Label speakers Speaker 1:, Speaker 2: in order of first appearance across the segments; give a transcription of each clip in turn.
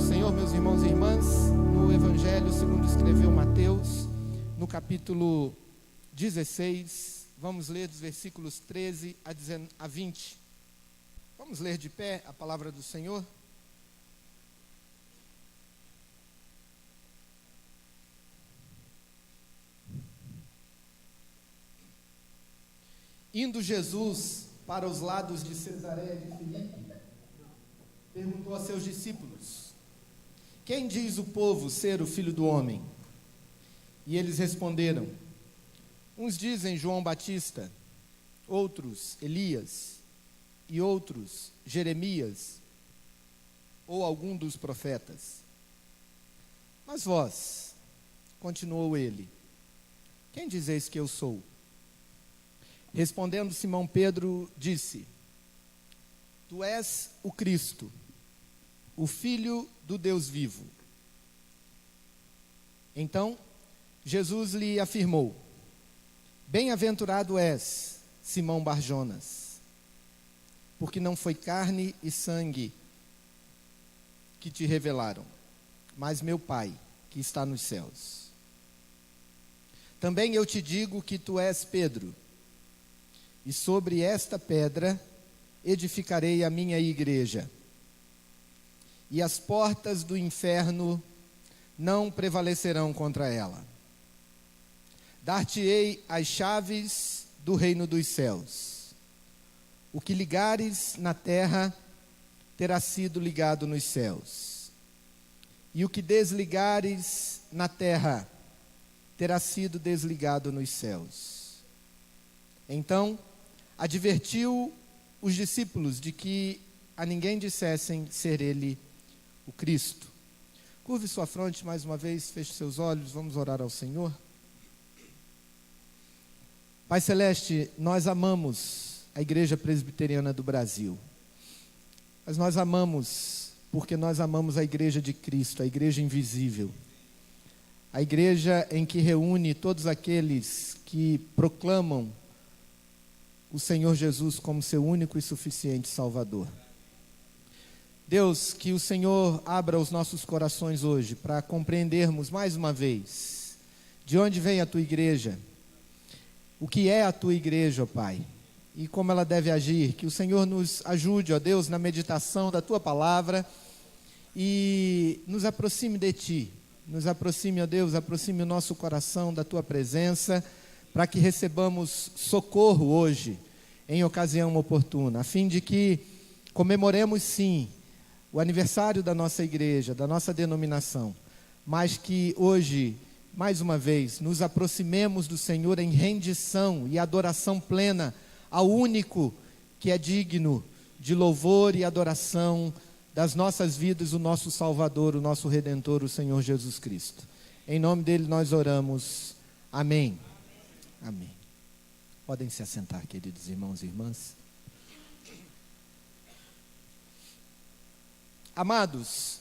Speaker 1: do Senhor, meus irmãos e irmãs, no Evangelho segundo escreveu Mateus, no capítulo 16, vamos ler dos versículos 13 a 20. Vamos ler de pé a palavra do Senhor? Indo Jesus para os lados de Cesareia de Filipe, perguntou a seus discípulos: quem diz o povo ser o Filho do Homem? E eles responderam: uns dizem João Batista, outros Elias, e outros Jeremias, ou algum dos profetas. Mas vós, continuou ele, quem dizeis que eu sou? Respondendo Simão Pedro, disse: tu és o Cristo, o Filho do Deus vivo. Então, Jesus lhe afirmou: bem-aventurado és, Simão Barjonas, porque não foi carne e sangue que te revelaram, mas meu Pai, que está nos céus. Também eu te digo que tu és Pedro, e sobre esta pedra edificarei a minha igreja, e as portas do inferno não prevalecerão contra ela. Dar-te-ei as chaves do reino dos céus. O que ligares na terra terá sido ligado nos céus, e o que desligares na terra terá sido desligado nos céus. Então advertiu os discípulos de que a ninguém dissessem ser ele o Cristo. Curve sua fronte mais uma vez, feche seus olhos, vamos orar ao Senhor. Pai Celeste, nós amamos a Igreja Presbiteriana do Brasil, mas nós amamos porque nós amamos a Igreja de Cristo, a Igreja invisível, a Igreja em que reúne todos aqueles que proclamam o Senhor Jesus como seu único e suficiente Salvador. Deus, que o Senhor abra os nossos corações hoje para compreendermos mais uma vez de onde vem a tua igreja, o que é a tua igreja, ó Pai, e como ela deve agir. Que o Senhor nos ajude, ó Deus, na meditação da tua palavra e nos aproxime de ti, nos aproxime, ó Deus, aproxime o nosso coração da tua presença, para que recebamos socorro hoje, em ocasião oportuna, a fim de que comemoremos sim o aniversário da nossa igreja, da nossa denominação, mas que hoje, mais uma vez, nos aproximemos do Senhor em rendição e adoração plena ao único que é digno de louvor e adoração das nossas vidas, o nosso Salvador, o nosso Redentor, o Senhor Jesus Cristo. Em nome dele nós oramos. Amém. Amém. Podem se assentar, queridos irmãos e irmãs. Amados,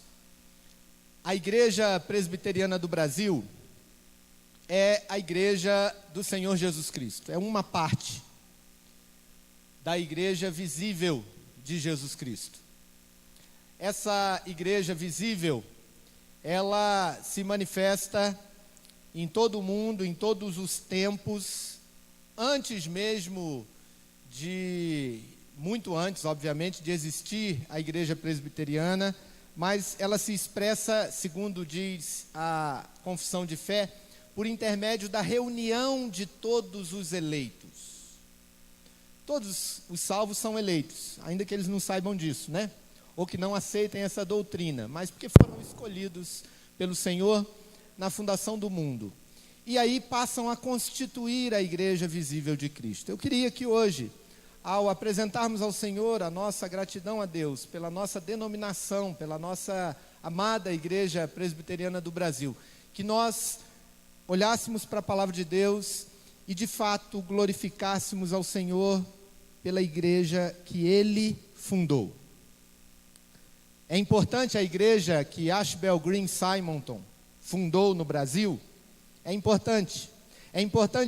Speaker 1: a Igreja Presbiteriana do Brasil é a Igreja do Senhor Jesus Cristo. É uma parte da Igreja visível de Jesus Cristo. Essa Igreja visível, ela se manifesta em todo o mundo, em todos os tempos, antes mesmo muito antes, obviamente, de existir a Igreja Presbiteriana, mas ela se expressa, segundo diz a Confissão de Fé, por intermédio da reunião de todos os eleitos. Todos os salvos são eleitos, ainda que eles não saibam disso, né? Ou que não aceitem essa doutrina, mas porque foram escolhidos pelo Senhor na fundação do mundo. E aí passam a constituir a igreja visível de Cristo. Eu queria que hoje, ao apresentarmos ao Senhor a nossa gratidão a Deus pela nossa denominação, pela nossa amada Igreja Presbiteriana do Brasil, que nós olhássemos para a palavra de Deus e de fato glorificássemos ao Senhor pela igreja que Ele fundou. É importante a igreja que Ashbel Green Simonton fundou no Brasil. É importante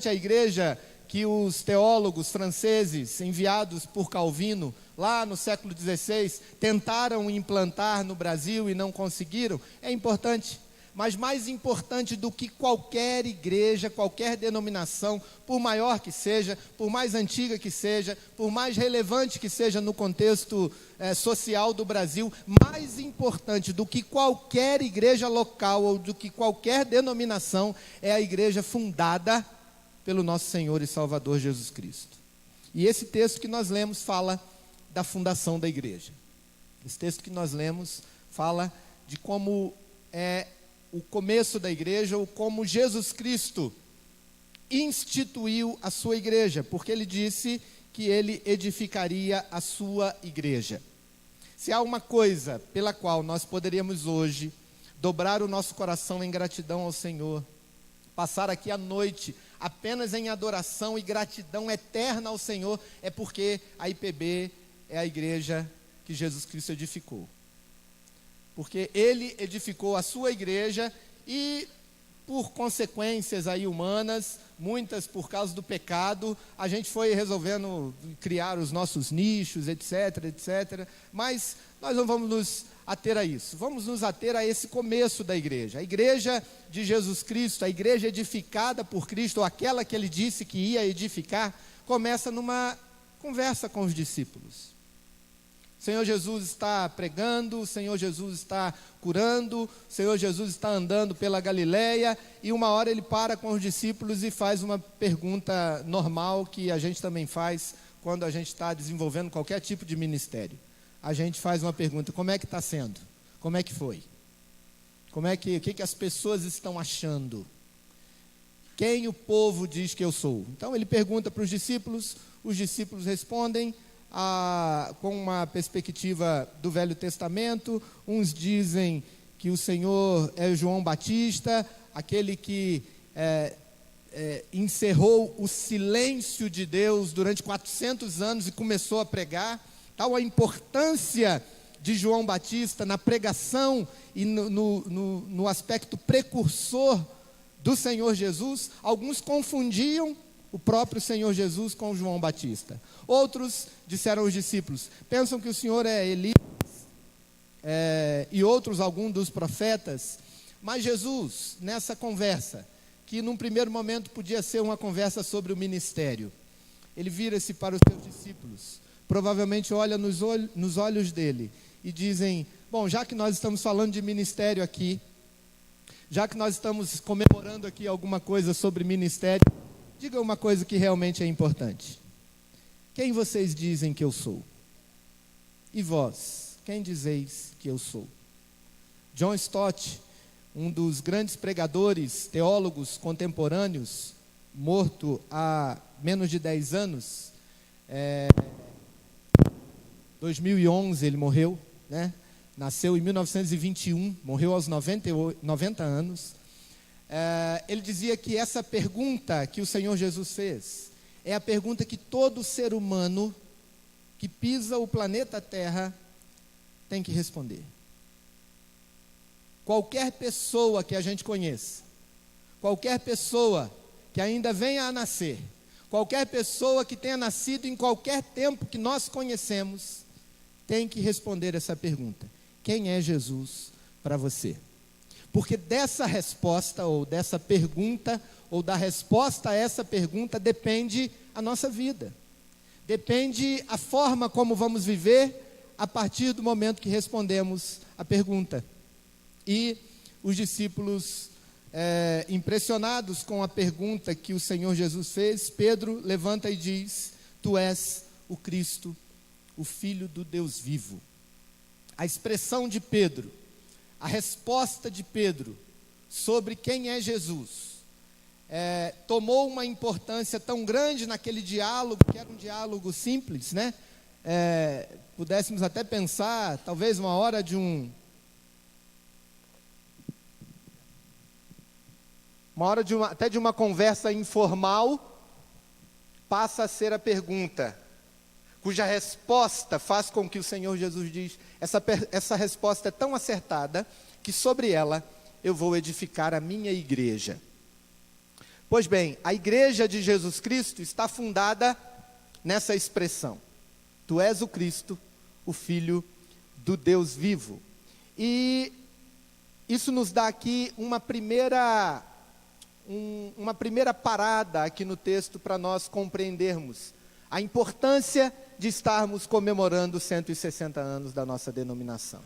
Speaker 1: a igreja que os teólogos franceses, enviados por Calvino, lá no século XVI, tentaram implantar no Brasil e não conseguiram, é importante. Mas mais importante do que qualquer igreja, qualquer denominação, por maior que seja, por mais antiga que seja, por mais relevante que seja no contexto social do Brasil, mais importante do que qualquer igreja local ou do que qualquer denominação é a igreja fundada pelo nosso Senhor e Salvador Jesus Cristo. E esse texto que nós lemos fala da fundação da igreja. Esse texto que nós lemos fala de como é o começo da igreja, ou como Jesus Cristo instituiu a sua igreja, porque ele disse que ele edificaria a sua igreja. Se há uma coisa pela qual nós poderíamos hoje dobrar o nosso coração em gratidão ao Senhor, passar aqui a noite apenas em adoração e gratidão eterna ao Senhor, é porque a IPB é a igreja que Jesus Cristo edificou. Porque ele edificou a sua igreja e, por consequências aí humanas, muitas por causa do pecado, a gente foi resolvendo criar os nossos nichos, etc, etc. Mas nós não vamos nos ater a isso. Vamos nos ater a esse começo da igreja. A igreja de Jesus Cristo, a igreja edificada por Cristo, ou aquela que ele disse que ia edificar, começa numa conversa com os discípulos. O Senhor Jesus está pregando, o Senhor Jesus está curando, o Senhor Jesus está andando pela Galileia, e uma hora ele para com os discípulos e faz uma pergunta normal que a gente também faz quando a gente está desenvolvendo qualquer tipo de ministério. A gente faz uma pergunta: como é que está sendo? Como é que foi? O que as pessoas estão achando? Quem o povo diz que eu sou? Então ele pergunta para os discípulos respondem com uma perspectiva do Velho Testamento. Uns dizem que o Senhor é João Batista, aquele que encerrou o silêncio de Deus durante 400 anos e começou a pregar. Tal a importância de João Batista na pregação e no aspecto precursor do Senhor Jesus. Alguns confundiam o próprio Senhor Jesus com João Batista. Outros disseram aos discípulos: pensam que o Senhor é Elias, e outros alguns dos profetas. Mas Jesus, nessa conversa, que num primeiro momento podia ser uma conversa sobre o ministério, ele vira-se para os seus discípulos, provavelmente olha nos olhos dele e dizem: bom, já que nós estamos falando de ministério aqui, já que nós estamos comemorando aqui alguma coisa sobre ministério, diga uma coisa que realmente é importante. Quem vocês dizem que eu sou? E vós, quem dizeis que eu sou? John Stott, um dos grandes pregadores, teólogos contemporâneos, morto há menos de 10 anos, 2011 ele morreu, né? Nasceu em 1921, morreu aos 90 anos. Ele dizia que essa pergunta que o Senhor Jesus fez é a pergunta que todo ser humano que pisa o planeta Terra tem que responder. Qualquer pessoa que a gente conheça, qualquer pessoa que ainda venha a nascer, qualquer pessoa que tenha nascido em qualquer tempo que nós conhecemos, tem que responder essa pergunta: quem é Jesus para você? Porque dessa resposta, ou dessa pergunta, ou da resposta a essa pergunta, depende a nossa vida. Depende a forma como vamos viver a partir do momento que respondemos a pergunta. E os discípulos, impressionados com a pergunta que o Senhor Jesus fez, Pedro levanta e diz: tu és o Cristo, o Filho do Deus vivo. A expressão de Pedro, a resposta de Pedro sobre quem é Jesus, tomou uma importância tão grande naquele diálogo, que era um diálogo simples, né? Pudéssemos até pensar, talvez uma hora até de uma conversa informal, passa a ser a pergunta, cuja resposta faz com que o Senhor Jesus diz: essa resposta é tão acertada, que sobre ela eu vou edificar a minha igreja. Pois bem, a igreja de Jesus Cristo está fundada nessa expressão: Tu és o Cristo, o Filho do Deus vivo. E isso nos dá aqui uma primeira parada aqui no texto para nós compreendermos a importância de estarmos comemorando os 160 anos da nossa denominação.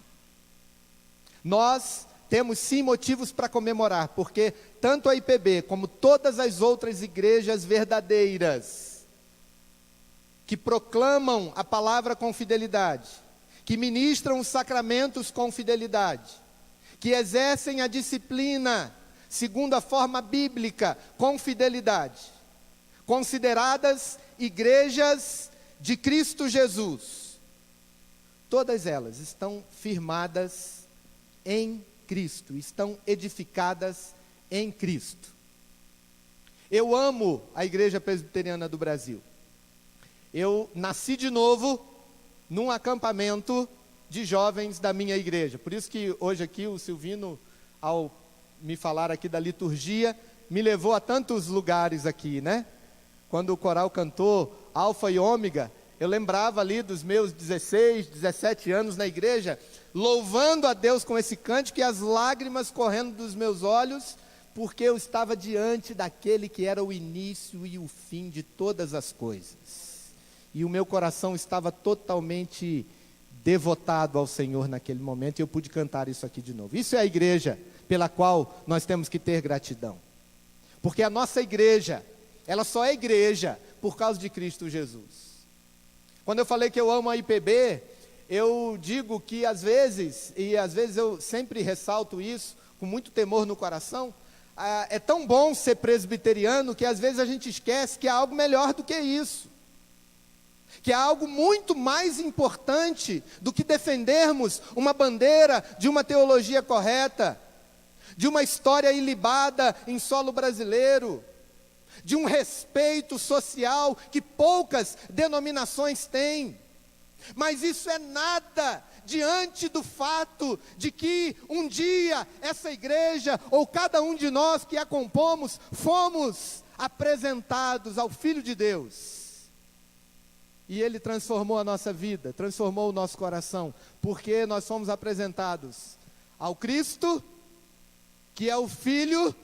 Speaker 1: Nós temos sim motivos para comemorar, porque tanto a IPB como todas as outras igrejas verdadeiras, que proclamam a palavra com fidelidade, que ministram os sacramentos com fidelidade, que exercem a disciplina segundo a forma bíblica com fidelidade, consideradas igrejas de Cristo Jesus, todas elas estão firmadas em Cristo, estão edificadas em Cristo. Eu amo a Igreja Presbiteriana do Brasil. Eu nasci de novo num acampamento de jovens da minha igreja. Por isso que hoje aqui o Silvino, ao me falar aqui da liturgia, me levou a tantos lugares aqui, né? Quando o coral cantou Alfa e Ômega, eu lembrava ali dos meus 16, 17 anos na igreja, louvando a Deus com esse cântico e as lágrimas correndo dos meus olhos, porque eu estava diante daquele que era o início e o fim de todas as coisas. E o meu coração estava totalmente devotado ao Senhor naquele momento, e eu pude cantar isso aqui de novo. Isso é a igreja pela qual nós temos que ter gratidão. Porque a nossa igreja, ela só é igreja por causa de Cristo Jesus. Quando eu falei que eu amo a IPB, eu digo que às vezes eu sempre ressalto isso, com muito temor no coração, é tão bom ser presbiteriano que às vezes a gente esquece que há algo melhor do que isso. Que há algo muito mais importante do que defendermos uma bandeira de uma teologia correta, de uma história ilibada em solo brasileiro, de um respeito social que poucas denominações têm. Mas isso é nada diante do fato de que um dia essa igreja, ou cada um de nós que a compomos, fomos apresentados ao Filho de Deus. E Ele transformou a nossa vida, transformou o nosso coração, porque nós fomos apresentados ao Cristo, que é o Filho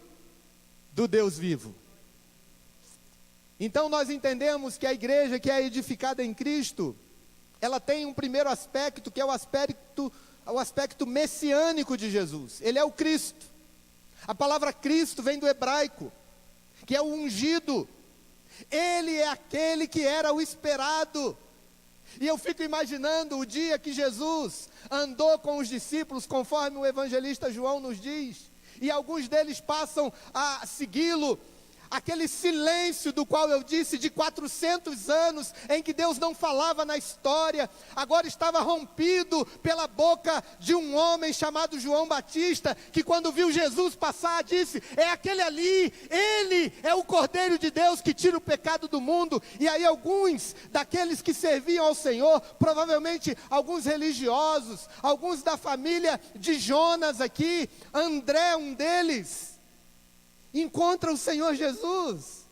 Speaker 1: do Deus vivo. Então nós entendemos que a igreja que é edificada em Cristo, ela tem um primeiro aspecto, que é o aspecto messiânico de Jesus. Ele é o Cristo. A palavra Cristo vem do hebraico, que é o ungido. Ele é aquele que era o esperado. E eu fico imaginando o dia que Jesus andou com os discípulos, conforme o evangelista João nos diz, e alguns deles passam a segui-lo. Aquele silêncio do qual eu disse, de 400 anos, em que Deus não falava na história, agora estava rompido pela boca de um homem chamado João Batista, que quando viu Jesus passar, disse: é aquele ali, ele é o Cordeiro de Deus que tira o pecado do mundo. E aí alguns daqueles que serviam ao Senhor, provavelmente alguns religiosos, alguns da família de Jonas aqui, André, um deles, encontra o Senhor Jesus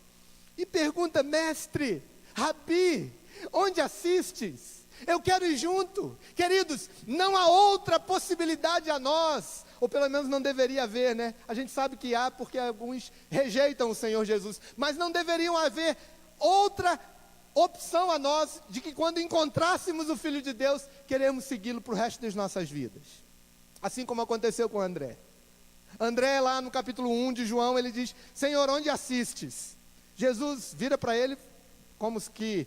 Speaker 1: e pergunta: mestre, rabi, onde assistes? Eu quero ir junto. Queridos, não há outra possibilidade a nós, ou pelo menos não deveria haver, né? A gente sabe que há, porque alguns rejeitam o Senhor Jesus, mas não deveriam haver outra opção a nós, de que quando encontrássemos o Filho de Deus, queremos segui-lo para o resto das nossas vidas. Assim como aconteceu com André. André, lá no capítulo 1 de João, ele diz: Senhor, onde assistes? Jesus vira para ele, como que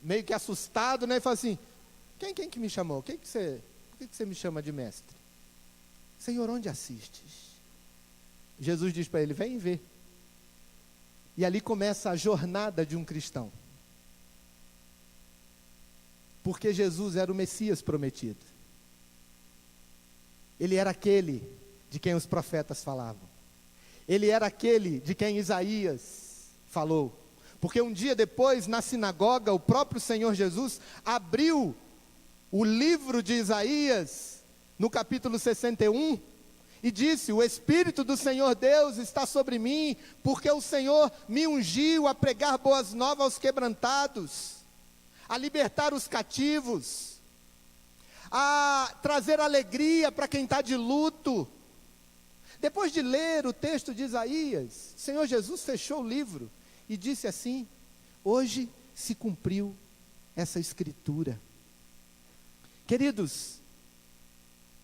Speaker 1: meio que assustado, né? E fala assim: quem que me chamou? Por que você me chama de mestre? Senhor, onde assistes? Jesus diz para ele: vem ver. E ali começa a jornada de um cristão. Porque Jesus era o Messias prometido. Ele era aquele de quem os profetas falavam. Ele era aquele de quem Isaías falou. Porque um dia depois, na sinagoga, o próprio Senhor Jesus abriu o livro de Isaías, no capítulo 61, e disse: o Espírito do Senhor Deus está sobre mim, porque o Senhor me ungiu a pregar boas novas aos quebrantados, a libertar os cativos, a trazer alegria para quem está de luto. Depois de ler o texto de Isaías, o Senhor Jesus fechou o livro e disse assim: hoje se cumpriu essa escritura. Queridos,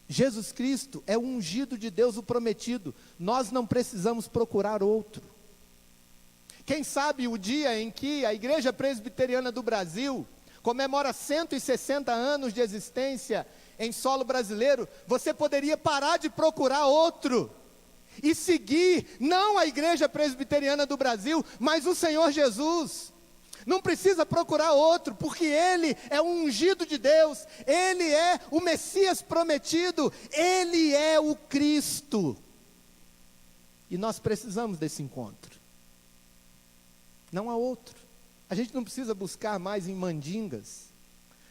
Speaker 1: Jesus Cristo é o ungido de Deus, o prometido. Nós não precisamos procurar outro. Quem sabe o dia em que a Igreja Presbiteriana do Brasil comemora 160 anos de existência em solo brasileiro, você poderia parar de procurar outro e seguir, não a Igreja Presbiteriana do Brasil, mas o Senhor Jesus. Não precisa procurar outro, porque Ele é o ungido de Deus, Ele é o Messias prometido, Ele é o Cristo. E nós precisamos desse encontro. Não há outro. A gente não precisa buscar mais em mandingas,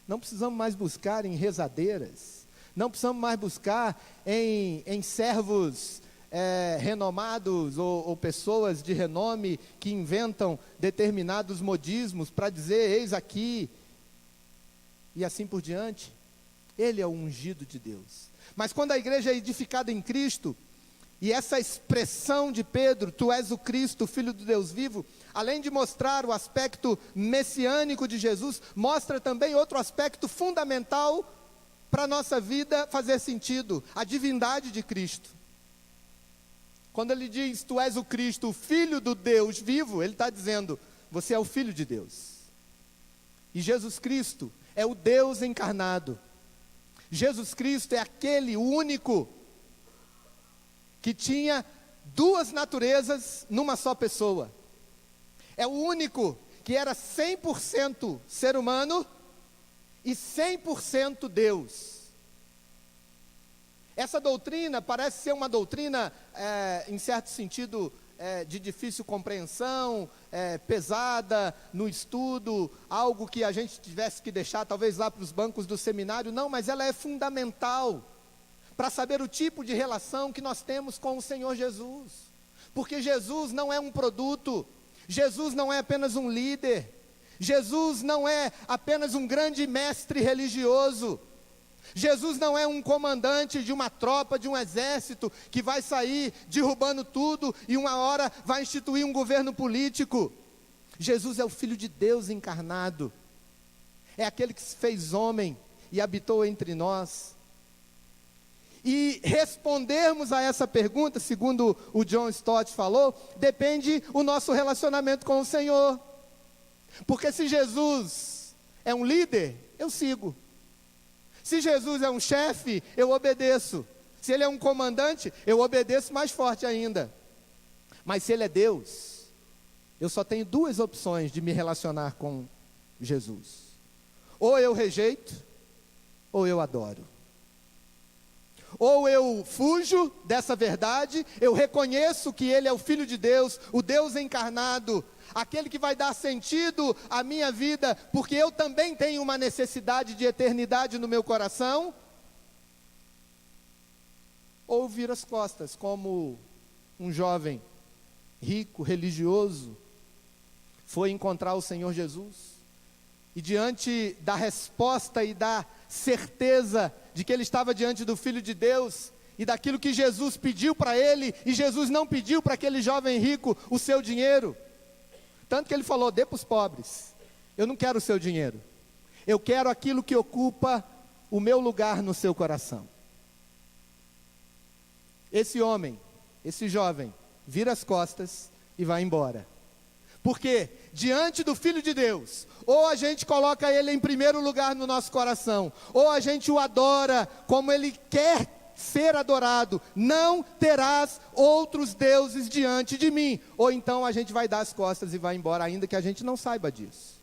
Speaker 1: não precisamos mais buscar em rezadeiras, não precisamos mais buscar em servos renomados ou pessoas de renome que inventam determinados modismos para dizer eis aqui e assim por diante. Ele é o ungido de Deus. Mas quando a igreja é edificada em Cristo, e essa expressão de Pedro, tu és o Cristo, o Filho do Deus vivo, além de mostrar o aspecto messiânico de Jesus, mostra também outro aspecto fundamental para a nossa vida fazer sentido: a divindade de Cristo. Quando ele diz, tu és o Cristo, o Filho do Deus vivo, ele está dizendo, você é o Filho de Deus. E Jesus Cristo é o Deus encarnado. Jesus Cristo é aquele único que tinha duas naturezas numa só pessoa. É o único que era 100% ser humano e 100% Deus. Essa doutrina parece ser uma doutrina, em certo sentido, de difícil compreensão, pesada no estudo, algo que a gente tivesse que deixar talvez lá para os bancos do seminário. Não, mas ela é fundamental para saber o tipo de relação que nós temos com o Senhor Jesus. Porque Jesus não é um produto, Jesus não é apenas um líder, Jesus não é apenas um grande mestre religioso, Jesus não é um comandante de uma tropa, de um exército, que vai sair derrubando tudo e uma hora vai instituir um governo político. Jesus é o Filho de Deus encarnado, é aquele que se fez homem e habitou entre nós. E respondermos a essa pergunta, segundo o John Stott falou, depende o nosso relacionamento com o Senhor. Porque se Jesus é um líder, eu sigo. Se Jesus é um chefe, eu obedeço. Se ele é um comandante, eu obedeço mais forte ainda. Mas se ele é Deus, eu só tenho duas opções de me relacionar com Jesus: ou eu rejeito, ou eu adoro. Ou eu fujo dessa verdade, eu reconheço que Ele é o Filho de Deus, o Deus encarnado, aquele que vai dar sentido à minha vida, porque eu também tenho uma necessidade de eternidade no meu coração. Ou viro as costas, como um jovem rico, religioso, foi encontrar o Senhor Jesus, e diante da resposta e da certeza de que ele estava diante do Filho de Deus, e daquilo que Jesus pediu para ele, e Jesus não pediu para aquele jovem rico o seu dinheiro, tanto que ele falou: dê para os pobres, eu não quero o seu dinheiro, eu quero aquilo que ocupa o meu lugar no seu coração. Esse homem, esse jovem, vira as costas e vai embora. Porque diante do Filho de Deus, ou a gente coloca Ele em primeiro lugar no nosso coração, ou a gente o adora como Ele quer ser adorado. Não terás outros deuses diante de mim. Ou então a gente vai dar as costas e vai embora, ainda que a gente não saiba disso.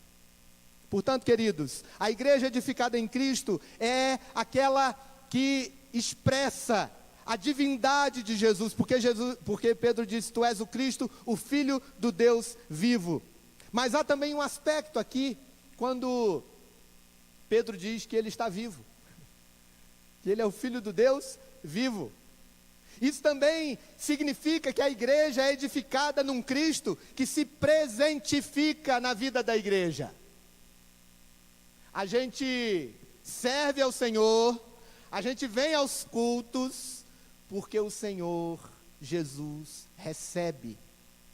Speaker 1: Portanto, queridos, a igreja edificada em Cristo é aquela que expressa a divindade de Jesus, porque Pedro disse: tu és o Cristo, o Filho do Deus vivo. Mas há também um aspecto aqui, quando Pedro diz que ele está vivo, que ele é o Filho do Deus vivo. Isso também significa que a igreja é edificada num Cristo que se presentifica na vida da igreja. A gente serve ao Senhor, a gente vem aos cultos, porque o Senhor Jesus recebe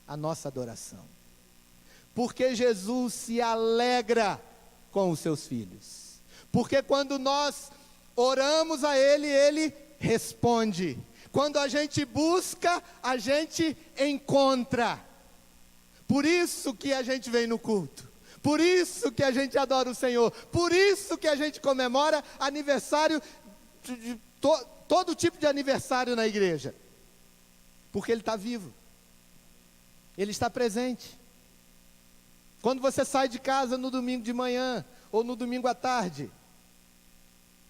Speaker 1: a nossa adoração. Porque Jesus se alegra com os seus filhos. Porque quando nós oramos a Ele, Ele responde. Quando a gente busca, a gente encontra. Por isso que a gente vem no culto. Por isso que a gente adora o Senhor. Por isso que a gente comemora aniversário, todo tipo de aniversário na igreja. Porque Ele está vivo. Ele está presente. Quando você sai de casa no domingo de manhã, ou no domingo à tarde,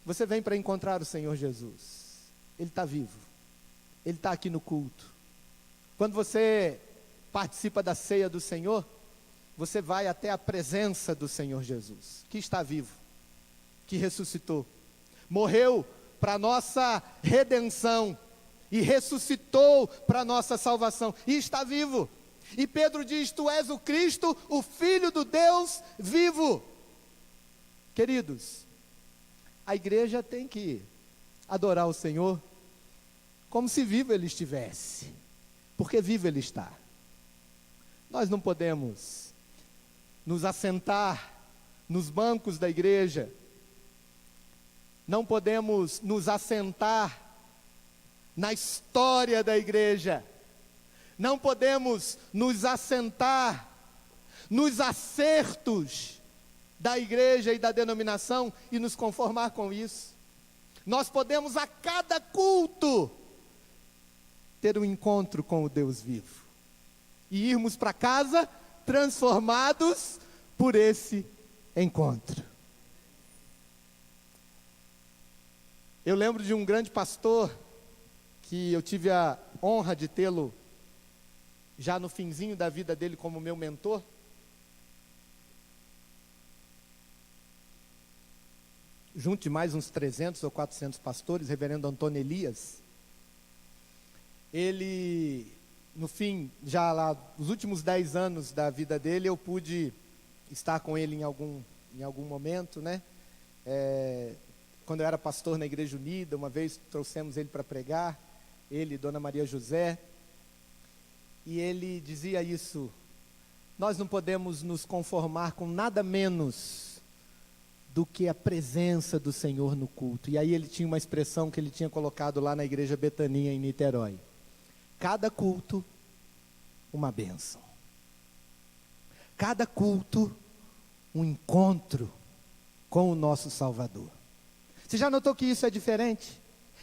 Speaker 1: você vem para encontrar o Senhor Jesus. Ele está vivo. Ele está aqui no culto. Quando você participa da ceia do Senhor, você vai até a presença do Senhor Jesus, que está vivo, que ressuscitou, morreu para nossa redenção, e ressuscitou para nossa salvação, e está vivo. E Pedro diz: tu és o Cristo, o Filho do Deus vivo. Queridos, a igreja tem que adorar o Senhor como se vivo Ele estivesse, porque vivo Ele está. Nós não podemos nos assentar nos bancos da igreja, não podemos nos assentar na história da igreja, não podemos nos assentar nos acertos da igreja e da denominação e nos conformar com isso. Nós podemos a cada culto ter um encontro com o Deus vivo e irmos para casa transformados por esse encontro. Eu lembro de um grande pastor que eu tive a honra de tê-lo já no finzinho da vida dele como meu mentor. Junto de mais uns 300 ou 400 pastores, reverendo Antônio Elias. Ele, no fim, já lá, nos últimos 10 anos da vida dele, eu pude estar com ele em algum momento, né? Quando eu era pastor na Igreja Unida, uma vez trouxemos ele para pregar, ele e Dona Maria José, e ele dizia isso: nós não podemos nos conformar com nada menos do que a presença do Senhor no culto. E aí ele tinha uma expressão que ele tinha colocado lá na Igreja Betania em Niterói: cada culto, uma bênção. Cada culto, um encontro com o nosso Salvador. Você já notou que isso é diferente?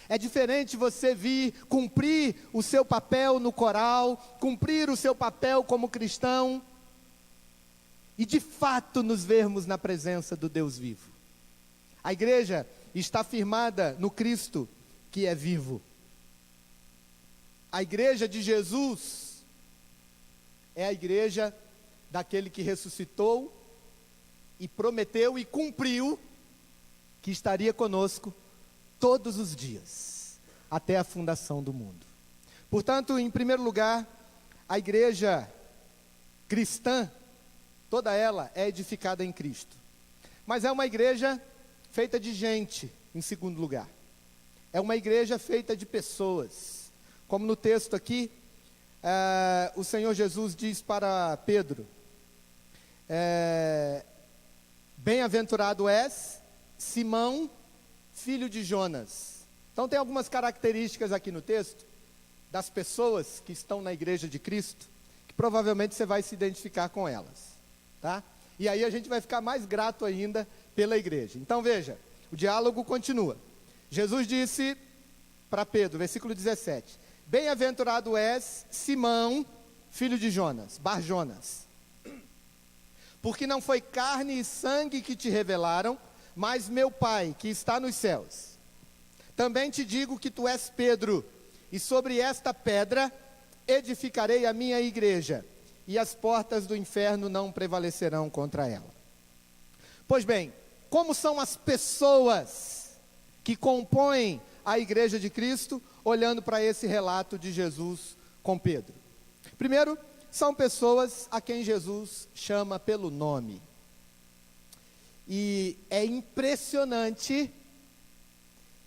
Speaker 1: É diferente você vir cumprir o seu papel no coral, cumprir o seu papel como cristão, e de fato nos vermos na presença do Deus vivo. A igreja está firmada no Cristo que é vivo. A igreja de Jesus é a igreja daquele que ressuscitou e prometeu e cumpriu que estaria conosco todos os dias, até a fundação do mundo. Portanto, em primeiro lugar, a igreja cristã, toda ela é edificada em Cristo. Mas é uma igreja feita de gente, em segundo lugar. É uma igreja feita de pessoas. Como no texto aqui, o Senhor Jesus diz para Pedro: bem-aventurado és, Simão, filho de Jonas. Então tem algumas características aqui no texto, das pessoas que estão na igreja de Cristo, que provavelmente você vai se identificar com elas, tá? E aí a gente vai ficar mais grato ainda pela igreja. Então veja, o diálogo continua. Jesus disse para Pedro, versículo 17: bem-aventurado és, Simão, filho de Jonas, Bar-Jonas, porque não foi carne e sangue que te revelaram, mas meu Pai que está nos céus. Também te digo que tu és Pedro, e sobre esta pedra edificarei a minha igreja, e as portas do inferno não prevalecerão contra ela. Pois bem, como são as pessoas que compõem a igreja de Cristo olhando para esse relato de Jesus com Pedro? Primeiro, são pessoas a quem Jesus chama pelo nome. E é impressionante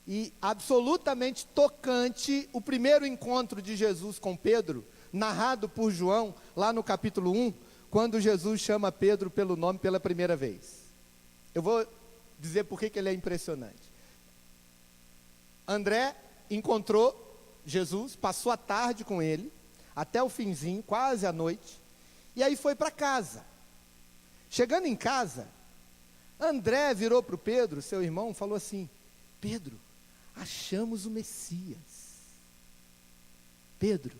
Speaker 1: e absolutamente tocante o primeiro encontro de Jesus com Pedro, narrado por João, lá no capítulo 1, quando Jesus chama Pedro pelo nome pela primeira vez. Eu vou dizer por que ele é impressionante. André encontrou Jesus, passou a tarde com ele, até o finzinho, quase à noite, e aí foi para casa. Chegando em casa, André virou para o Pedro, seu irmão, e falou assim: Pedro, achamos o Messias. Pedro,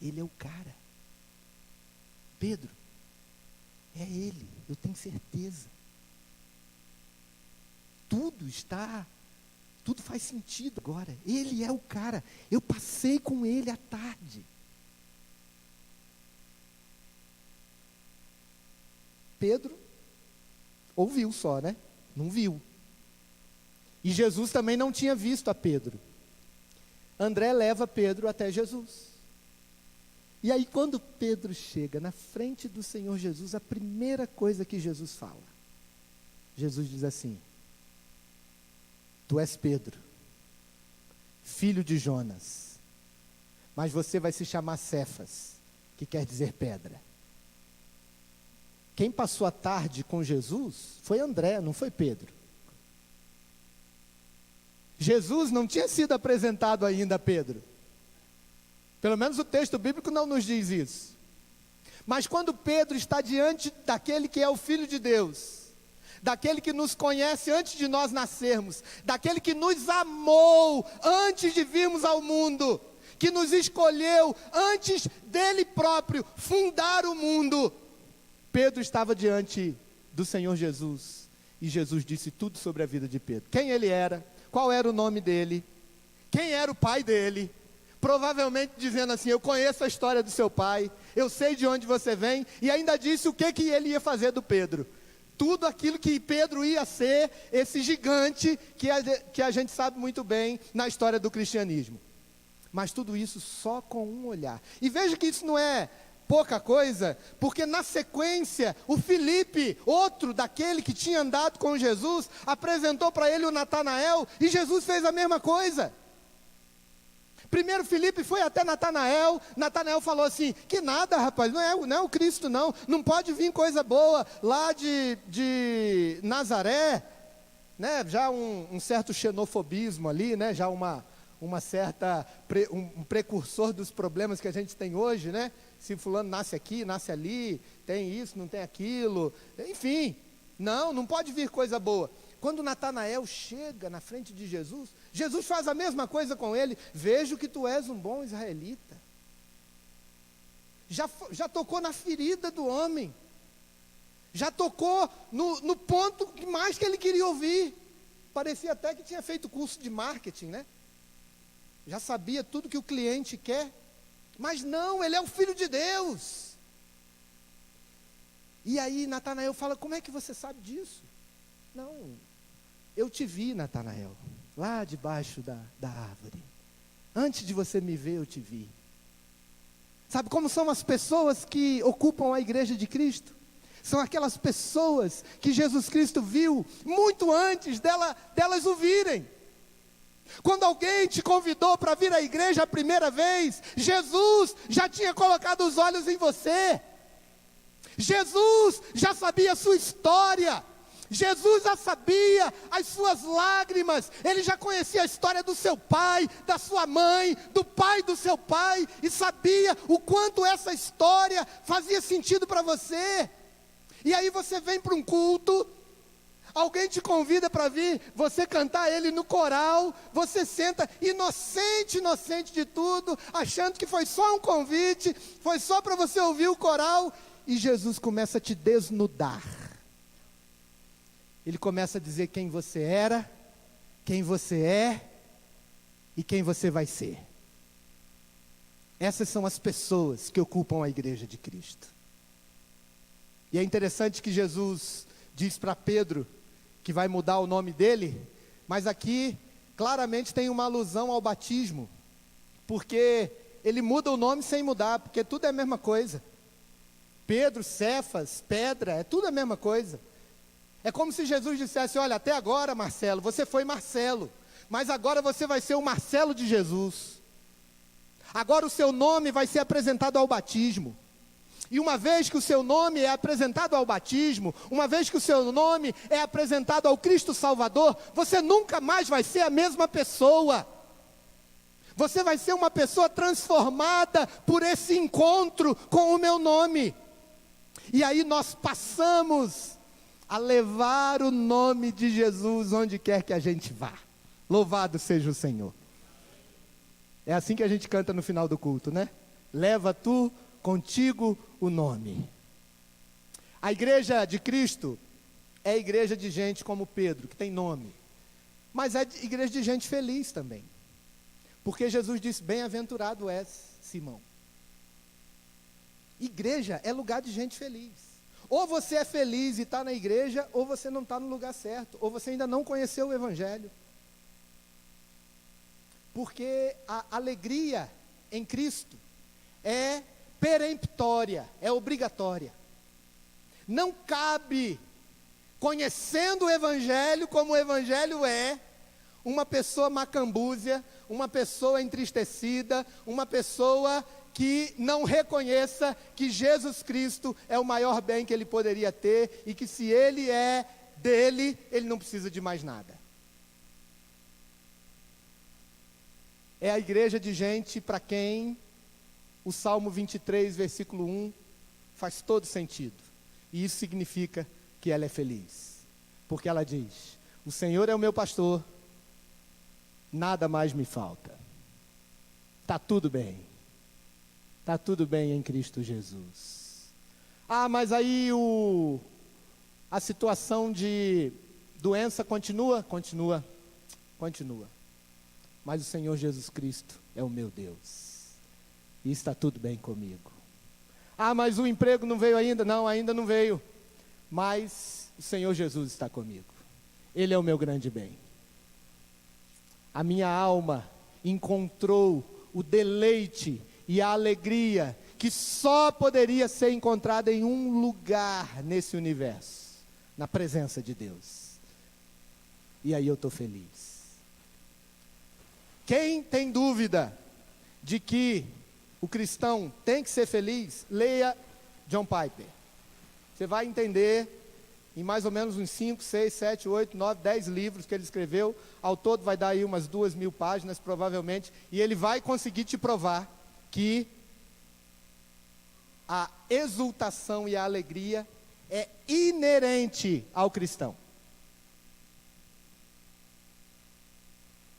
Speaker 1: ele é o cara. Pedro, é ele, eu tenho certeza. Tudo faz sentido agora. Ele é o cara. Eu passei com ele à tarde. Pedro ouviu só, né? Não viu. E Jesus também não tinha visto a Pedro. André leva Pedro até Jesus. E aí quando Pedro chega na frente do Senhor Jesus, a primeira coisa que Jesus fala, Jesus diz assim: tu és Pedro, filho de Jonas, mas você vai se chamar Cefas, que quer dizer pedra. Quem passou a tarde com Jesus foi André, não foi Pedro. Jesus não tinha sido apresentado ainda a Pedro. Pelo menos o texto bíblico não nos diz isso. Mas quando Pedro está diante daquele que é o Filho de Deus, daquele que nos conhece antes de nós nascermos, daquele que nos amou antes de virmos ao mundo, que nos escolheu antes dele próprio fundar o mundo, Pedro estava diante do Senhor Jesus, e Jesus disse tudo sobre a vida de Pedro: quem ele era, qual era o nome dele, quem era o pai dele, provavelmente dizendo assim: eu conheço a história do seu pai, eu sei de onde você vem, e ainda disse o que ele ia fazer do Pedro, tudo aquilo que Pedro ia ser, esse gigante que a gente sabe muito bem na história do cristianismo. Mas tudo isso só com um olhar. E veja que isso não é pouca coisa, porque na sequência, o Filipe, outro daquele que tinha andado com Jesus, apresentou para ele o Natanael, e Jesus fez a mesma coisa. Primeiro Filipe foi até Natanael, Natanael falou assim: que nada, rapaz, não é o Cristo não pode vir coisa boa lá de Nazaré, né? Já um certo xenofobismo ali, né? Já uma certa, um precursor dos problemas que a gente tem hoje, né? Se fulano nasce aqui, nasce ali, tem isso, não tem aquilo, enfim, não pode vir coisa boa. Quando Natanael chega na frente de Jesus, Jesus faz a mesma coisa com ele: vejo que tu és um bom israelita. Já tocou na ferida do homem, já tocou no ponto que mais que ele queria ouvir. Parecia até que tinha feito curso de marketing, né? Já sabia tudo que o cliente quer, mas não, ele é o Filho de Deus. E aí Natanael fala: como é que você sabe disso? Não, eu te vi, Natanael, lá debaixo da árvore. Antes de você me ver, eu te vi. Sabe como são as pessoas que ocupam a igreja de Cristo? São aquelas pessoas que Jesus Cristo viu muito antes delas o virem. Quando alguém te convidou para vir à igreja a primeira vez, Jesus já tinha colocado os olhos em você. Jesus já sabia a sua história. Jesus já sabia as suas lágrimas. Ele já conhecia a história do seu pai, da sua mãe, do pai do seu pai, e sabia o quanto essa história fazia sentido para você. E aí você vem para um culto, alguém te convida para vir, você cantar ele no coral, você senta inocente de tudo, achando que foi só um convite, foi só para você ouvir o coral, e Jesus começa a te desnudar. Ele começa a dizer quem você era, quem você é e quem você vai ser. Essas são as pessoas que ocupam a igreja de Cristo. E é interessante que Jesus diz para Pedro que vai mudar o nome dele, Mas aqui, claramente tem uma alusão ao batismo, porque ele muda o nome sem mudar, porque tudo é a mesma coisa. Pedro, Cefas, Pedra, é tudo a mesma coisa. É como se Jesus dissesse: olha, até agora, Marcelo, você foi Marcelo, mas agora você vai ser o Marcelo de Jesus. Agora o seu nome vai ser apresentado ao batismo. E uma vez que o seu nome é apresentado ao batismo, uma vez que o seu nome é apresentado ao Cristo Salvador, você nunca mais vai ser a mesma pessoa. Você vai ser uma pessoa transformada por esse encontro com o meu nome. E aí nós passamos a levar o nome de Jesus onde quer que a gente vá. Louvado seja o Senhor. É assim que a gente canta no final do culto, né? Leva tu contigo o nome. A igreja de Cristo é a igreja de gente como Pedro, que tem nome. Mas é a igreja de gente feliz também. Porque Jesus disse: bem-aventurado és, Simão. Igreja é lugar de gente feliz. Ou você é feliz e está na igreja, ou você não está no lugar certo, ou você ainda não conheceu o Evangelho. Porque a alegria em Cristo é peremptória, é obrigatória. Não cabe, conhecendo o Evangelho como o Evangelho é, uma pessoa macambúzia, uma pessoa entristecida, uma pessoa que não reconheça que Jesus Cristo é o maior bem que ele poderia ter, e que se ele é dele, ele não precisa de mais nada. É a igreja de gente para quem o Salmo 23, versículo 1, faz todo sentido. E isso significa que ela é feliz. Porque ela diz: o Senhor é o meu pastor, nada mais me falta. Está tudo bem. Está tudo bem em Cristo Jesus. Ah, mas aí a situação de doença continua? Continua. Mas o Senhor Jesus Cristo é o meu Deus. E está tudo bem comigo. Ah, mas o emprego não veio ainda? Não, ainda não veio. Mas o Senhor Jesus está comigo. Ele é o meu grande bem. A minha alma encontrou o deleite e a alegria que só poderia ser encontrada em um lugar nesse universo, na presença de Deus. E aí eu estou feliz. Quem tem dúvida de que o cristão tem que ser feliz, leia John Piper. Você vai entender em mais ou menos uns 5, 6, 7, 8, 9, 10 livros que ele escreveu. Ao todo vai dar aí umas 2.000 páginas provavelmente. E ele vai conseguir te provar que a exultação e a alegria é inerente ao cristão.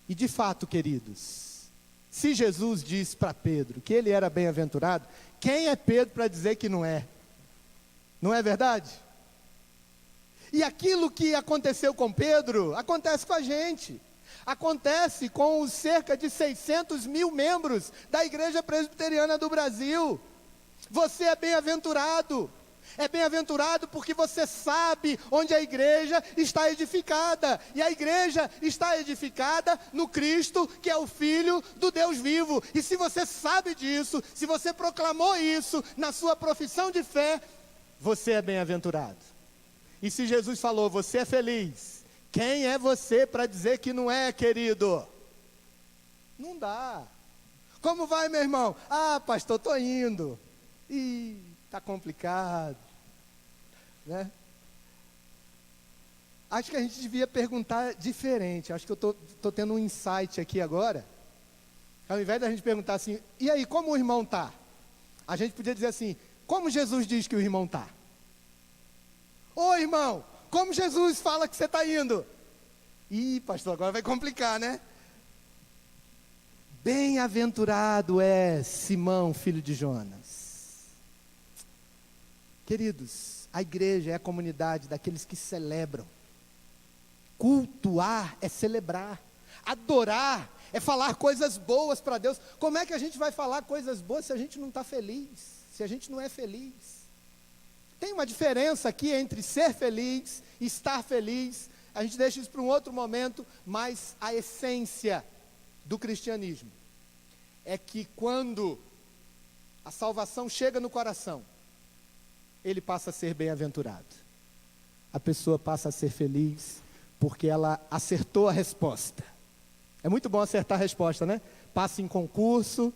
Speaker 1: E de fato, queridos, se Jesus disse para Pedro que ele era bem-aventurado, quem é Pedro para dizer que não é? Não é verdade? E aquilo que aconteceu com Pedro, acontece com a gente. Acontece com os cerca de 600 mil membros da Igreja Presbiteriana do Brasil. Você é bem-aventurado. É bem-aventurado porque você sabe onde a igreja está edificada. E a igreja está edificada no Cristo, que é o Filho do Deus vivo. E se você sabe disso, se você proclamou isso na sua profissão de fé, você é bem-aventurado. E se Jesus falou, você é feliz, quem é você para dizer que não é, querido? Não dá. Como vai, meu irmão? Ah, pastor, estou indo. Está complicado, né? Acho que a gente devia perguntar diferente. Acho que eu estou tendo um insight aqui agora. Ao invés da gente perguntar assim, e aí, como o irmão está? A gente podia dizer assim, como Jesus diz que o irmão está? Ô irmão, como Jesus fala que você está indo? Pastor, agora vai complicar, né? Bem-aventurado é Simão, filho de Jonas. Queridos, a igreja é a comunidade daqueles que celebram. Cultuar é celebrar. Adorar é falar coisas boas para Deus. Como é que a gente vai falar coisas boas se a gente não está feliz? Se a gente não é feliz? Tem uma diferença aqui entre ser feliz, estar feliz. a gente deixa isso para um outro momento, mas a essência do cristianismo é que quando a salvação chega no coração, ele passa a ser bem-aventurado. A pessoa passa a ser feliz porque ela acertou a resposta. É muito bom acertar a resposta, né? Passa em concurso,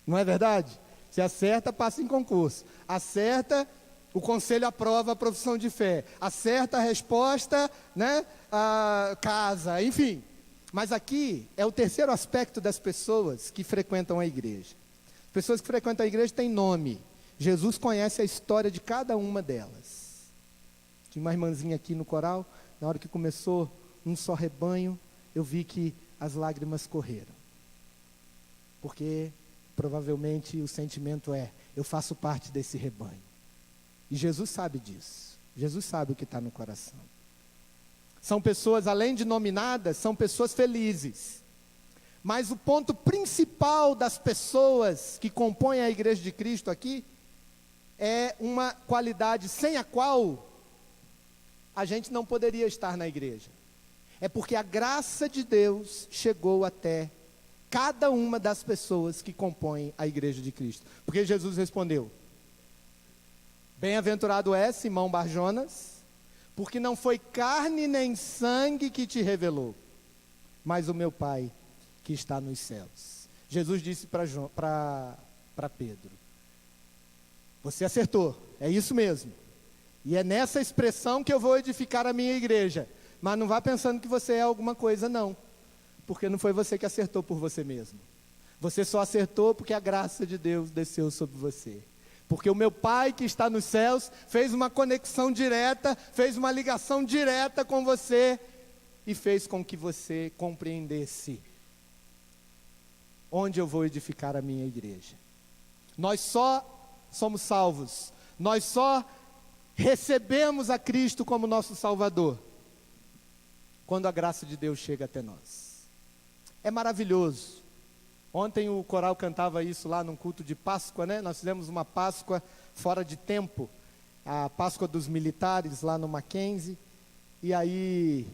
Speaker 1: não é verdade? Se acerta, passa em concurso. Acerta, o conselho aprova a profissão de fé. Acerta a resposta, né? Casa, enfim. Mas aqui é o terceiro aspecto das pessoas que frequentam a igreja. As pessoas que frequentam a igreja têm nome. Jesus conhece a história de cada uma delas. Tinha uma irmãzinha aqui no coral, na hora que começou Um Só Rebanho, eu vi que as lágrimas correram. Porque provavelmente o sentimento é, eu faço parte desse rebanho. E Jesus sabe disso. Jesus sabe o que está no coração. São pessoas, além de nominadas, são pessoas felizes. Mas o ponto principal das pessoas que compõem a igreja de Cristo aqui é uma qualidade sem a qual a gente não poderia estar na igreja. É porque a graça de Deus chegou até cada uma das pessoas que compõem a igreja de Cristo. Porque Jesus respondeu: bem-aventurado é Simão Barjonas, porque não foi carne nem sangue que te revelou, mas o meu Pai que está nos céus. Jesus disse para Pedro: você acertou, é isso mesmo. E é nessa expressão que eu vou edificar a minha igreja. Mas não vá pensando que você é alguma coisa, não. Porque não foi você que acertou por você mesmo. Você só acertou porque a graça de Deus desceu sobre você. Porque o meu Pai que está nos céus fez uma conexão direta, fez uma ligação direta com você e fez com que você compreendesse onde eu vou edificar a minha igreja. Nós só somos salvos, nós só recebemos a Cristo como nosso Salvador quando a graça de Deus chega até nós. É maravilhoso. Ontem o coral cantava isso lá num culto de Páscoa, né? Nós fizemos uma Páscoa fora de tempo, a Páscoa dos militares lá no Mackenzie, e aí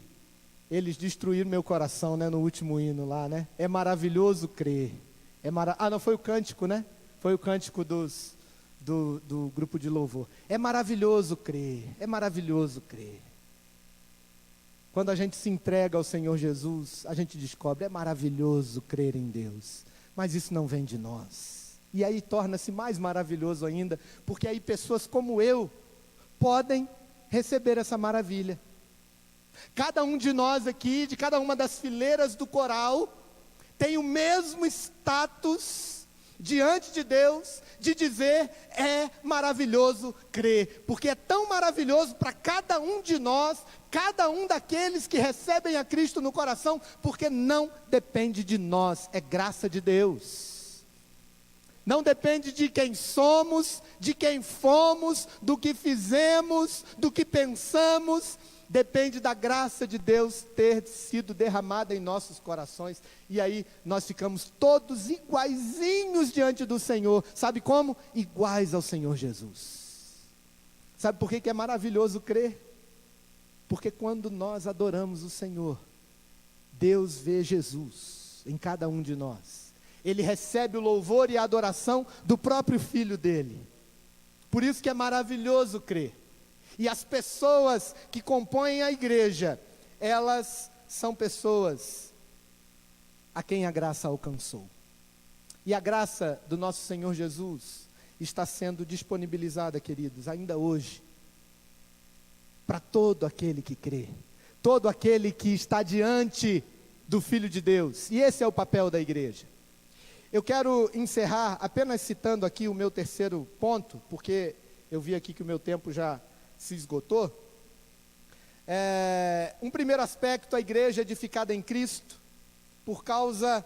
Speaker 1: eles destruíram meu coração, né? No último hino lá, né? É maravilhoso crer. Não, foi o cântico, né? Foi o cântico do grupo de louvor. É maravilhoso crer, é maravilhoso crer. Quando a gente se entrega ao Senhor Jesus, a gente descobre, é maravilhoso crer em Deus, mas isso não vem de nós. E aí torna-se mais maravilhoso ainda, porque aí pessoas como eu podem receber essa maravilha. Cada um de nós aqui, de cada uma das fileiras do coral, tem o mesmo status diante de Deus, de dizer, é maravilhoso crer, porque é tão maravilhoso para cada um de nós, cada um daqueles que recebem a Cristo no coração, porque não depende de nós, é graça de Deus. Não depende de quem somos, de quem fomos, do que fizemos, do que pensamos. Depende da graça de Deus ter sido derramada em nossos corações. E aí nós ficamos todos iguaizinhos diante do Senhor. Sabe como? Iguais ao Senhor Jesus. Sabe por que é maravilhoso crer? Porque quando nós adoramos o Senhor, Deus vê Jesus em cada um de nós. Ele recebe o louvor e a adoração do próprio Filho dele. Por isso que é maravilhoso crer. E as pessoas que compõem a igreja, elas são pessoas a quem a graça alcançou. E a graça do nosso Senhor Jesus está sendo disponibilizada, queridos, ainda hoje, para todo aquele que crê, todo aquele que está diante do Filho de Deus. E esse é o papel da igreja. Eu quero encerrar apenas citando aqui o meu terceiro ponto, porque eu vi aqui que o meu tempo já se esgotou. Um primeiro aspecto, a igreja edificada em Cristo, por causa,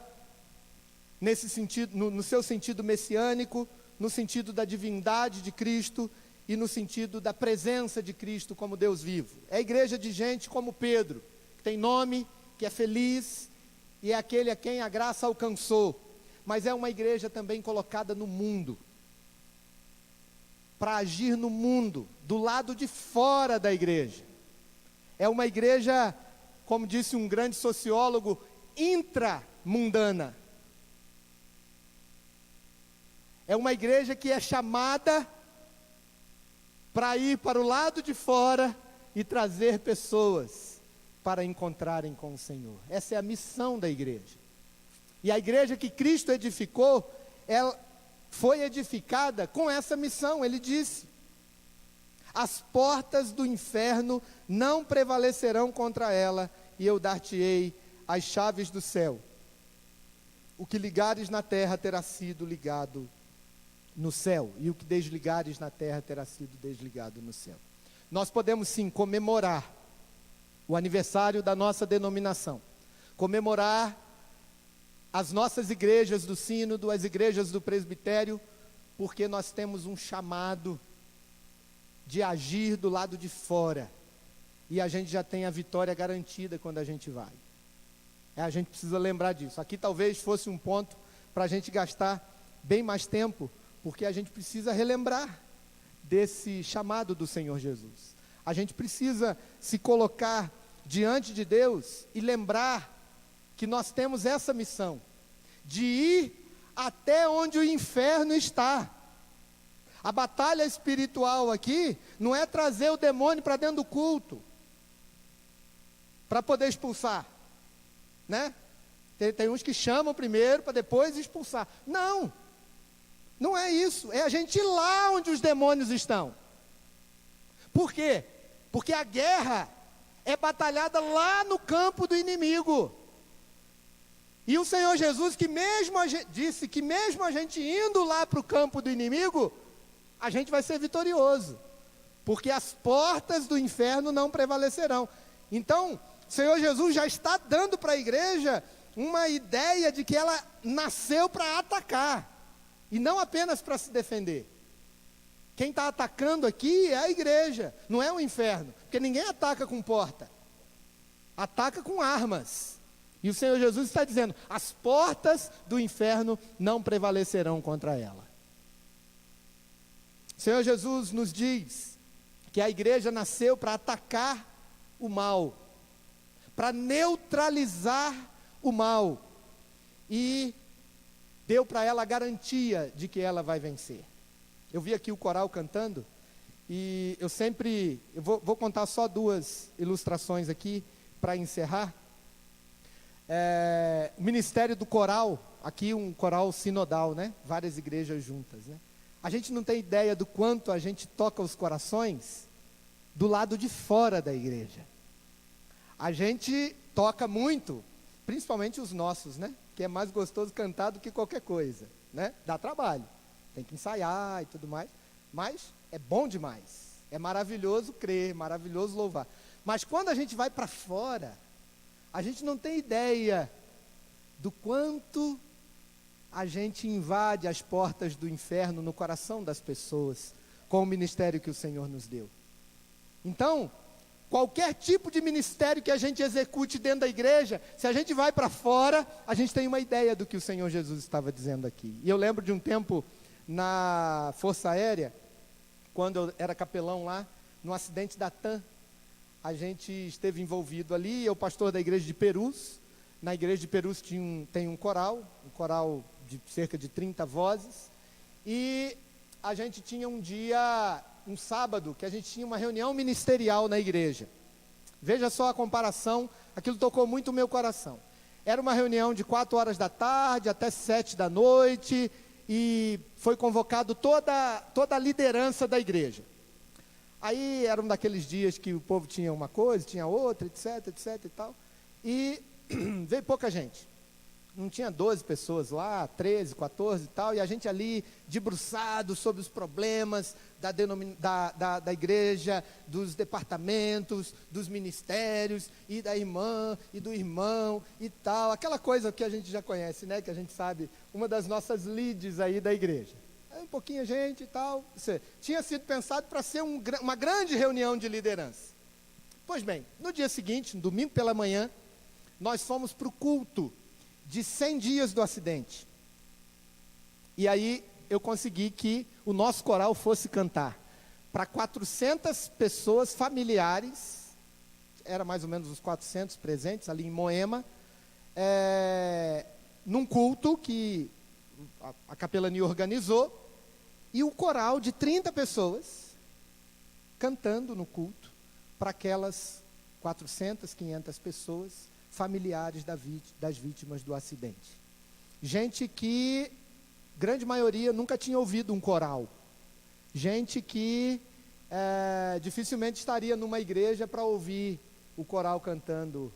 Speaker 1: nesse sentido, no seu sentido messiânico, no sentido da divindade de Cristo e no sentido da presença de Cristo como Deus vivo. É a igreja de gente como Pedro, que tem nome, que é feliz, e é aquele a quem a graça alcançou, mas é uma igreja também colocada no mundo, para agir no mundo, do lado de fora da igreja. É uma igreja, como disse um grande sociólogo, intramundana. É uma igreja que é chamada para ir para o lado de fora e trazer pessoas para encontrarem com o Senhor. Essa é a missão da igreja. E a igreja que Cristo edificou, ela foi edificada com essa missão. Ele disse: as portas do inferno não prevalecerão contra ela, e eu dar-te-ei as chaves do céu. O que ligares na terra terá sido ligado no céu, e o que desligares na terra terá sido desligado no céu. Nós podemos sim comemorar o aniversário da nossa denominação, comemorar as nossas igrejas do sínodo, as igrejas do presbitério, porque nós temos um chamado de agir do lado de fora, e a gente já tem a vitória garantida quando a gente vai. A gente precisa lembrar disso. Aqui talvez fosse um ponto para a gente gastar bem mais tempo, porque a gente precisa relembrar desse chamado do Senhor Jesus. A gente precisa se colocar diante de Deus e lembrar que nós temos essa missão, de ir até onde o inferno está. A batalha espiritual aqui não é trazer o demônio para dentro do culto, para poder expulsar, né? Tem uns que chamam primeiro para depois expulsar. Não, não é isso. É a gente ir lá onde os demônios estão. Por quê? Porque a guerra é batalhada lá no campo do inimigo. E o Senhor Jesus disse que mesmo a gente indo lá para o campo do inimigo, a gente vai ser vitorioso, porque as portas do inferno não prevalecerão. Então, o Senhor Jesus já está dando para a igreja uma ideia de que ela nasceu para atacar, e não apenas para se defender. Quem está atacando aqui é a igreja, não é o inferno, porque ninguém ataca com porta, ataca com armas. E o Senhor Jesus está dizendo: as portas do inferno não prevalecerão contra ela. O Senhor Jesus nos diz que a igreja nasceu para atacar o mal, para neutralizar o mal, e deu para ela a garantia de que ela vai vencer. Eu vi aqui o coral cantando, e eu vou contar só duas ilustrações aqui para encerrar. O ministério do coral, aqui um coral sinodal, né? Várias igrejas juntas, né? A gente não tem ideia do quanto a gente toca os corações do lado de fora da igreja. A gente toca muito, principalmente os nossos, né? Que é mais gostoso cantar do que qualquer coisa, né? Dá trabalho, tem que ensaiar e tudo mais, mas é bom demais. É maravilhoso crer, maravilhoso louvar. Mas quando a gente vai para fora, a gente não tem ideia do quanto a gente invade as portas do inferno no coração das pessoas, com o ministério que o Senhor nos deu. Então, qualquer tipo de ministério que a gente execute dentro da igreja, se a gente vai para fora, a gente tem uma ideia do que o Senhor Jesus estava dizendo aqui. E eu lembro de um tempo na Força Aérea, quando eu era capelão lá, no acidente da TAM, a gente esteve envolvido ali. Eu, pastor da igreja de Perus, na igreja de Perus tem um coral de cerca de 30 vozes, e a gente tinha um sábado, que a gente tinha uma reunião ministerial na igreja. Veja só a comparação, aquilo tocou muito o meu coração. Era uma reunião de 4 horas da tarde até 7 da noite, e foi convocado toda a liderança da igreja. Aí era um daqueles dias que o povo tinha uma coisa, tinha outra, etc e tal, e veio pouca gente. Não tinha 12 pessoas lá, 13, 14 e tal, e a gente ali debruçado sobre os problemas da igreja, dos departamentos, dos ministérios, e da irmã, e do irmão, e tal, aquela coisa que a gente já conhece, né, que a gente sabe, uma das nossas leads aí da igreja. Aí um pouquinho a gente e tal, tinha sido pensado para ser uma grande reunião de liderança. Pois bem, no dia seguinte, no domingo pela manhã, nós fomos para o culto de 100 dias do acidente. E aí eu consegui que o nosso coral fosse cantar para 400 pessoas familiares. era mais ou menos uns 400 presentes ali em Moema, num culto que a capelania organizou, e o coral de 30 pessoas cantando no culto para aquelas 400, 500 pessoas, familiares das vítimas do acidente. Gente que, grande maioria, nunca tinha ouvido um coral. Gente que dificilmente estaria numa igreja para ouvir o coral cantando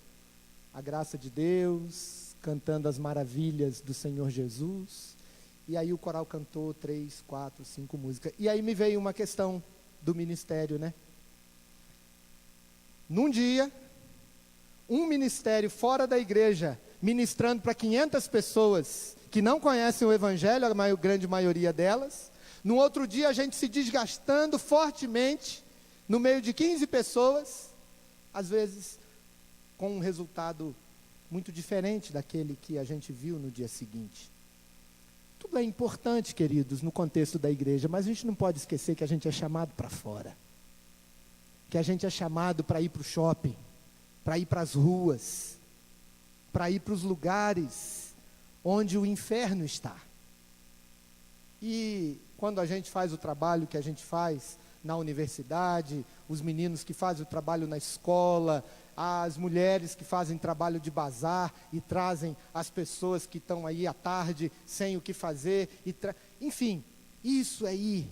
Speaker 1: a graça de Deus, cantando as maravilhas do Senhor Jesus. E aí o coral cantou 3, 4, 5 músicas. E aí me veio uma questão do ministério, né? Num dia, um ministério fora da igreja, ministrando para 500 pessoas que não conhecem o Evangelho, a grande maioria delas. No outro dia, a gente se desgastando fortemente, no meio de 15 pessoas, às vezes com um resultado muito diferente daquele que a gente viu no dia seguinte. Tudo é importante, queridos, no contexto da igreja, mas a gente não pode esquecer que a gente é chamado para fora. Que a gente é chamado para ir para o shopping, para ir para as ruas, para ir para os lugares onde o inferno está. E quando a gente faz o trabalho que a gente faz na universidade, os meninos que fazem o trabalho na escola, as mulheres que fazem trabalho de bazar e trazem as pessoas que estão aí à tarde sem o que fazer, enfim, isso aí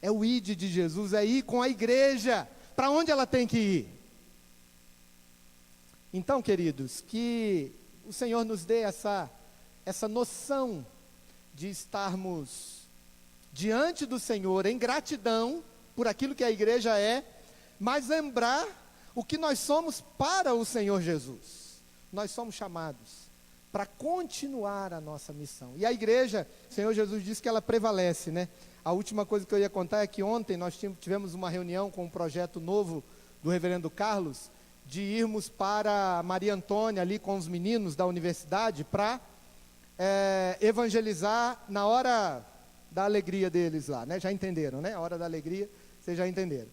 Speaker 1: é o ide de Jesus, é ir com a igreja para onde ela tem que ir. Então, queridos, que o Senhor nos dê essa noção de estarmos diante do Senhor em gratidão por aquilo que a igreja é, mas lembrar o que nós somos para o Senhor Jesus. Nós somos chamados para continuar a nossa missão. E a igreja, o Senhor Jesus disse que ela prevalece, né? A última coisa que eu ia contar é que ontem nós tivemos uma reunião com um projeto novo do reverendo Carlos, de irmos para Maria Antônia, ali com os meninos da universidade, para evangelizar na hora da alegria deles lá, né? Já entenderam, né? A hora da alegria, vocês já entenderam.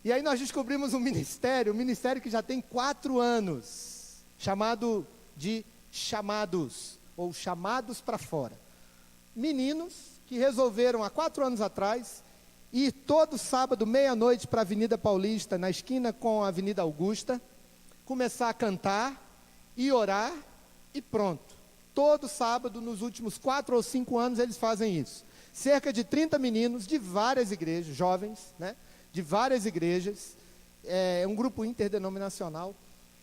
Speaker 1: E aí nós descobrimos um ministério que já tem 4 anos, chamado de chamados, ou chamados para fora. Meninos que resolveram há 4 anos atrás ir todo sábado, meia-noite, para a Avenida Paulista, na esquina com a Avenida Augusta, começar a cantar e orar e pronto. Todo sábado, nos últimos 4 ou 5 anos, eles fazem isso. Cerca de 30 meninos de várias igrejas, jovens, né? De várias igrejas, um grupo interdenominacional,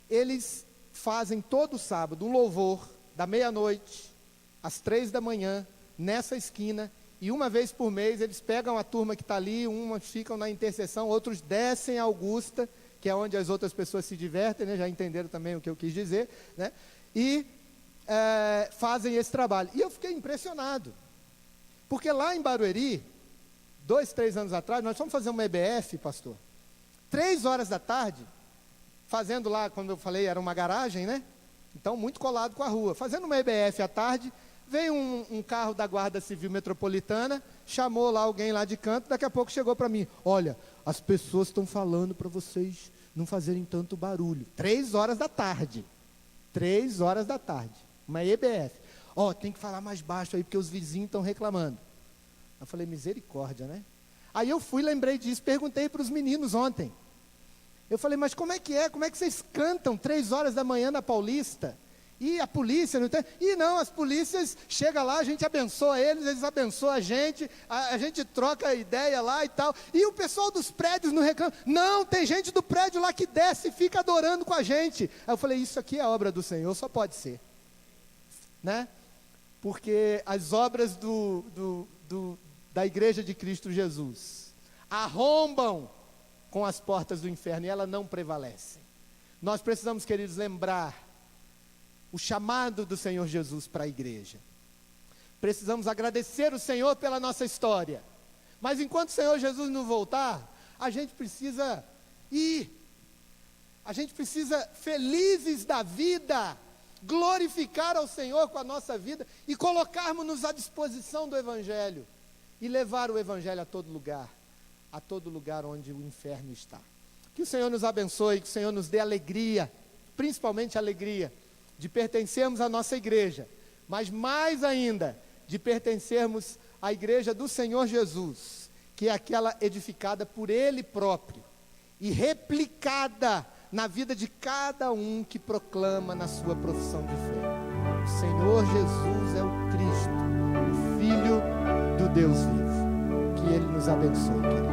Speaker 1: eles fazem todo sábado um louvor, da meia-noite, às 3 da manhã, nessa esquina, e uma vez por mês eles pegam a turma que está ali, umas ficam na intercessão, outros descem a Augusta, que é onde as outras pessoas se divertem, né? Já entenderam também o que eu quis dizer, né? E fazem esse trabalho. E eu fiquei impressionado, porque lá em Barueri, 2, 3 anos atrás, nós fomos fazer uma EBF, pastor, 3 horas da tarde, fazendo lá, quando eu falei, era uma garagem, né? Então, muito colado com a rua. Fazendo uma EBF à tarde, veio um carro da Guarda Civil Metropolitana, chamou lá alguém lá de canto, daqui a pouco chegou para mim, olha, as pessoas estão falando para vocês não fazerem tanto barulho. 3 horas da tarde. 3 horas da tarde. Uma EBF. Tem que falar mais baixo aí, porque os vizinhos estão reclamando. Eu falei, misericórdia, né? Aí eu lembrei disso, perguntei para os meninos ontem. Eu falei, mas como é que vocês cantam 3 horas da manhã na Paulista? E a polícia não tem? E não, as polícias chegam lá, a gente abençoa eles abençoam a gente troca ideia lá e tal. E o pessoal dos prédios não reclama. Não, tem gente do prédio lá que desce e fica adorando com a gente. Aí eu falei, isso aqui é obra do Senhor, só pode ser. Né? Porque as obras da Igreja de Cristo Jesus arrombam com as portas do inferno e ela não prevalece. Nós precisamos, queridos, lembrar o chamado do Senhor Jesus para a igreja. Precisamos agradecer o Senhor pela nossa história. Mas enquanto o Senhor Jesus não voltar, a gente precisa ir. A gente precisa, felizes da vida, glorificar ao Senhor com a nossa vida e colocarmos-nos à disposição do Evangelho e levar o Evangelho a todo lugar onde o inferno está. Que o Senhor nos abençoe, que o Senhor nos dê alegria, principalmente a alegria de pertencermos à nossa igreja, mas mais ainda, de pertencermos à igreja do Senhor Jesus, que é aquela edificada por Ele próprio e replicada na vida de cada um que proclama na sua profissão de fé. O Senhor Jesus é o Cristo, o Filho do Deus vivo. Que Ele nos abençoe, querido.